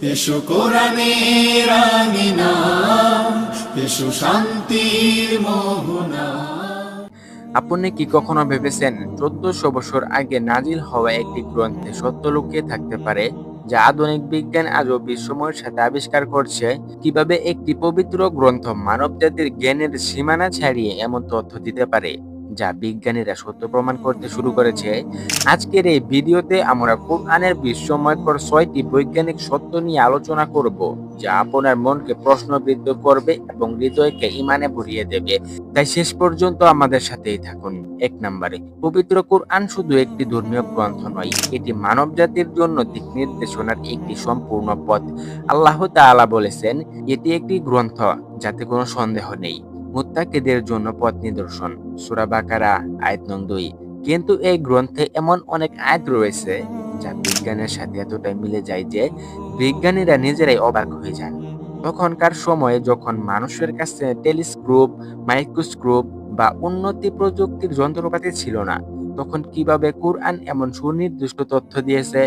এসো কোরআনের আঙিনা, এসো শান্তির মোহনা। আপনি কি কখনো ভেবেছেন 1400 বছর আগে নাজিল হওয়া একটি গ্রন্থে সত্য লুকিয়ে থাকতে পারে, যা আধুনিক বিজ্ঞান আজও বিস্ময়ের সাথে আবিষ্কার করছে? কিভাবে একটি পবিত্র গ্রন্থ মানবজাতির জ্ঞানের সীমানা ছাড়িয়ে এমন তথ্য দিতে পারে যা বিজ্ঞানীরা সত্য প্রমাণ করতে শুরু করেছে? আজকের এই ভিডিওতে আমরা কোরআনের বিস্ময়কর 6টি বৈজ্ঞানিক সত্য নিয়ে আলোচনা করব, যা আপনার মনকে প্রশ্নবিদ্ধ করবে এবং হৃদয়কে ঈমানে ভরিয়ে দেবে। তাই শেষ পর্যন্ত আমাদের সাথেই থাকুন। 1 নম্বরে, পবিত্র কোরআন শুধু একটি ধর্মীয় গ্রন্থ নয়, এটি মানবজাতির জন্য দিক নির্দেশনার একটি সম্পূর্ণ পথ। আল্লাহ তাআলা বলেছেন, এটি একটি গ্রন্থ যাতে কোনো সন্দেহ নেই, মুত্তাকিদের জন্য পথ নিদর্শন। সূরা বাকারা আয়াত নং 2। কিন্তু এই গ্রন্থে এমন অনেক আয়াত রয়েছে যা বিজ্ঞানের সাথে এতটাই মিলে যায় যে বিজ্ঞানীরা নিজেরাই অবাক হয়ে যান। তখনকার সময়ে যখন মানুষের কাছে টেলিস্কোপ, মাইক্রোস্কোপ বা উন্নতি প্রযুক্তির যন্ত্রপাতি ছিল না, তখন কিভাবে কোরআন এমন সুনির্দিষ্ট তথ্য দিয়েছে?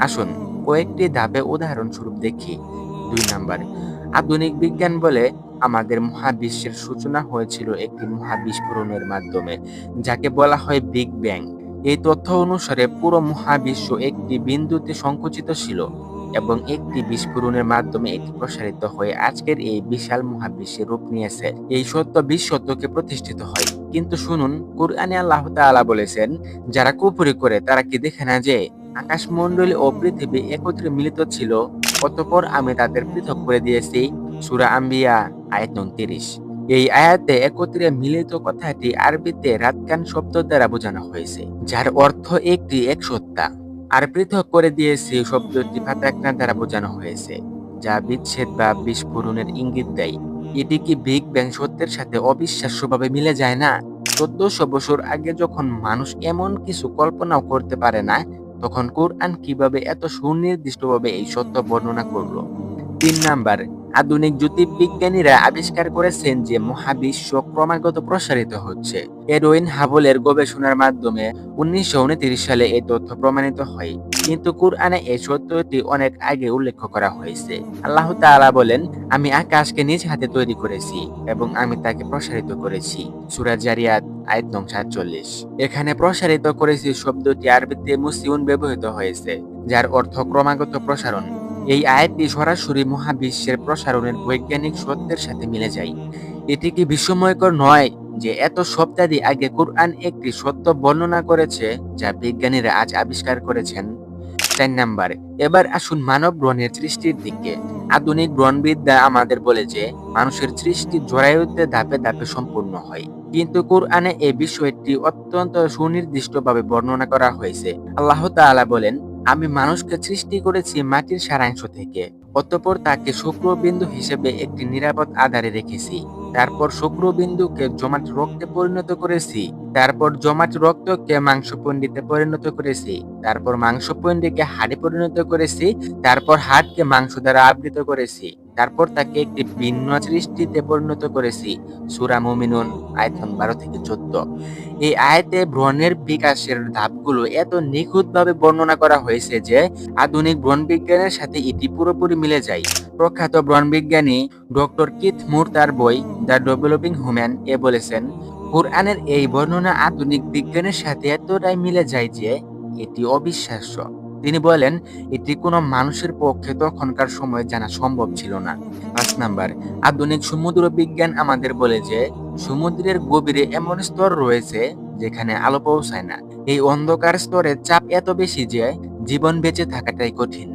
আসুন কয়েকটি ধাপে উদাহরণস্বরূপ দেখি। 2 নাম্বার, আধুনিক বিজ্ঞান বলে আমাদের মহাবিশ্বের সূচনা হয়েছিল একটি মহাবিস্ফোরণের মাধ্যমে, যাকে বলা হয় বিগ ব্যাং। এই তথ্য অনুসারে পুরো মহাবিশ্ব একটি বিন্দুতে সংকুচিত ছিল এবং একটি বিস্ফোরণের মাধ্যমে এটি প্রসারিত হয়ে আজকের এই বিশাল মহাবিশ্বের রূপ নিয়েছে। এই সত্য বিশ্বকে প্রতিষ্ঠিত হয়। কিন্তু শুনুন, কোরআনে আল্লাহ তাআলা বলেছেন, যারা কুফরি করে তারা কি দেখে না যে আকাশমণ্ডলী ও পৃথিবী একত্রে মিলিত ছিল, অতঃপর আমি তাদের পৃথক করে দিয়েছি। সূরা আম্বিয়া আয়াত নং 30। এই আয়াতে একত্রে মিলিত কথাটি আরবিতে রাতকান শব্দ দ্বারা বোঝানো হয়েছে, যার অর্থ একটি এক সত্তা। আর পৃথক করে দিয়েছি শব্দটি ফাতাকনা দ্বারা বোঝানো হয়েছে, যা বিচ্ছেদ বা বিস্ফোরণের ইঙ্গিত দেয়। এটি কি বিগ ব্যাং সত্যের সাথে অবিশ্বাস্যভাবে মিলে যায় না? 1400 বছর আগে যখন মানুষ এমন কিছু কল্পনাও করতে পারে না, তখন কোরআন কিভাবে এত সুনির্দিষ্টভাবে এই সত্য বর্ণনা করলো? 3 নাম্বার, আধুনিক জ্যোতির্বিজ্ঞানীরা আবিষ্কার করেছেন যে মহাবিশ্ব ক্রমাগত প্রসারিত হচ্ছে। এডউইন হাবলের গবেষণার মাধ্যমে 1929 সালে এই তথ্য প্রমাণিত হয়। কিন্তু কোরআনে এই সত্যটি অনেক আগে উল্লেখ করা হয়েছে। আল্লাহ তাআলা বলেন, আমি আকাশকে নিজ হাতে তৈরি করেছি এবং আমি তাকে প্রসারিত করেছি। সূরা জারিয়াত আয়াত নং 47। এখানে প্রসারিত করেছি শব্দটি আরবিতে মুসিউন ব্যবহৃত হয়েছে, যার অর্থ ক্রমাগত প্রসারণ। এই আয়াতটি সরাসরি মহাবিশ্বের প্রসারণের বৈজ্ঞানিক সত্যের সাথে মিলে যায়। এটি কি বিস্ময়কর নয় যে এত শতাব্দী আগে কোরআন একটি সত্য বর্ণনা করেছে যা বিজ্ঞানীরা আজ আবিষ্কার করেছেন? 4 নাম্বার, এবার আসুন মানব গ্রহণের সৃষ্টির দিকে। আধুনিক গ্রহণবিদ্যা আমাদের বলে যে মানুষের সৃষ্টি জরায়ুতে ধাপে ধাপে সম্পূর্ণ হয়, কিন্তু কোরআনে এই বিষয়টি অত্যন্ত সুনির্দিষ্টভাবে বর্ণনা করা হয়েছে। আল্লাহ তাআলা বলেন, আমি মানুষকে সৃষ্টি করেছি মাটির সারাংশ থেকে, অতঃপর তাকে শুক্রবিন্দু হিসেবে একটি নিরাপদ আধারে রেখেছি। তারপর শুক্রবিন্দুকে জমাট রক্তে পরিণত করেছি। তারপর জমাট রক্তকে মাংসপিণ্ডীতে পরিণত করেছি। তারপর মাংসপিণ্ডীকে হাড়ে পরিণত করেছি। তারপর হাড়কে মাংস দ্বারা আবৃত করেছি। তারপর তাকে একটি ভিন্ন সৃষ্টিতে পরিণত করেছি। সূরা মুমিনুন আয়াত 12 থেকে 14। এই আয়াতে ভ্রূণের বিকাশের ধাপগুলো এত নিখুঁতভাবে বর্ণনা করা হয়েছে যে আধুনিক ভ্রূণবিজ্ঞানের সাথে এটি পুরোপুরি মিলে যায়। প্রখ্যাত ভ্রূণবিজ্ঞানী ডক্টর কিথ মুর তার বই দ্য ডেভেলপিং হিউম্যান এ বলেছেন, কোরআনের এই বর্ণনা আধুনিক বিজ্ঞানের সাথে এতটাই মিলে যায় যে এটি অবিশ্বাস্য। তিনি বলেন, এটি কোনো মানুষের পক্ষে তখনকার সময়ে জানা সম্ভব ছিল না। 5 নাম্বার, আধুনিক সমুদ্র বিজ্ঞান আমাদের বলে যে সমুদ্রের গভীরে এমন স্তর রয়েছে যেখানে আলো পৌঁছায় না। এই অন্ধকার স্তরের চাপ এত বেশি যে জীবন বেঁচে থাকাটাই কঠিন।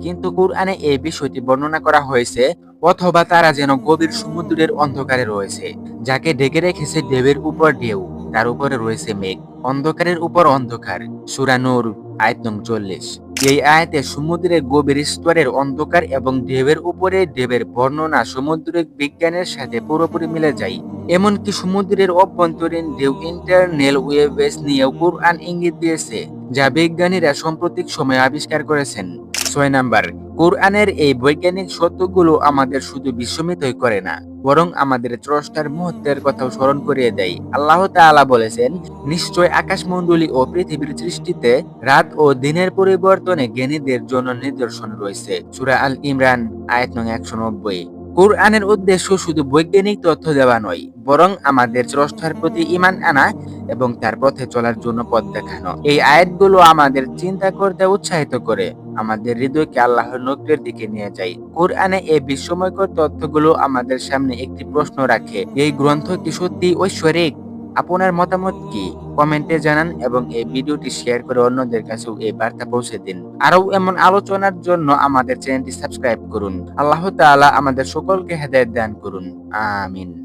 কিন্তু কোরআনে এই বিষয়টি বর্ণনা করা হয়েছে, অথবা তারা যেন গভীর সমুদ্রের অন্ধকারে রয়েছে, যাকে ঢেকে রেখেছে ঢেউয়ের উপর ঢেউ, তার উপরে রয়েছে মেঘ, অন্ধকারের উপর অন্ধকার। সূরা নূর আয়াত নং 40। এই আয়াতে সমুদ্রের গভীর স্তরের অন্ধকার এবং ঢেউয়ের উপরে ঢেউয়ের বর্ণনা সামুদ্রিক বিজ্ঞানের সাথে পুরোপুরি মিলে যায়। এমনকি সমুদ্রের অভ্যন্তরীণ ঢেউ ইন্টারনাল ওয়েভস নিয়েও কোরআন ইঙ্গিত দিয়েছে, যা বিজ্ঞানীরা সাম্প্রতিক সময়ে আবিষ্কার করেছেন। 6 নাম্বার, কোরআনের এই বৈজ্ঞানিক সত্যগুলো আমাদের শুধু বিস্মিতই করে না, বরং আমাদের স্রষ্টার মুহূর্তের কথাও স্মরণ করিয়ে দেয়। আল্লাহ তাআলা বলেছেন, নিশ্চয় আকাশমণ্ডলী ও পৃথিবীর সৃষ্টিতে রাত ও দিনের পরিবর্তনে জ্ঞানীদের জন্য নিদর্শন রয়েছে। সূরা আল ইমরান আয়াত নং 190। কোরআনের উদ্দেশ্য শুধু বৈজ্ঞানিক তথ্য দেওয়া নয়, বরং আমাদের স্রষ্টার প্রতি ঈমান আনা এবং তার পথে চলার জন্য পথ দেখানো। এই আয়াতগুলো আমাদের চিন্তা করতে উৎসাহিত করে, আমাদের হৃদয়কে আল্লাহর নূরের দিকে নিয়ে যায়। কোরআনে এই বিস্ময়কর তথ্যগুলো আমাদের সামনে একটি প্রশ্ন রাখে, এই গ্রন্থ কি সত্যি ঐশ্বরিক? আপনার মতামত কি? কমেন্টে জানান এবং এই ভিডিওটি শেয়ার করে অন্যদের কাছেও এই বার্তা পৌঁছে দিন। আরো এমন আলোচনার জন্য আমাদের চ্যানেলটি সাবস্ক্রাইব করুন। আল্লাহ তাআলা আমাদের সকলকে হেদায়েত দান করুন। আমিন।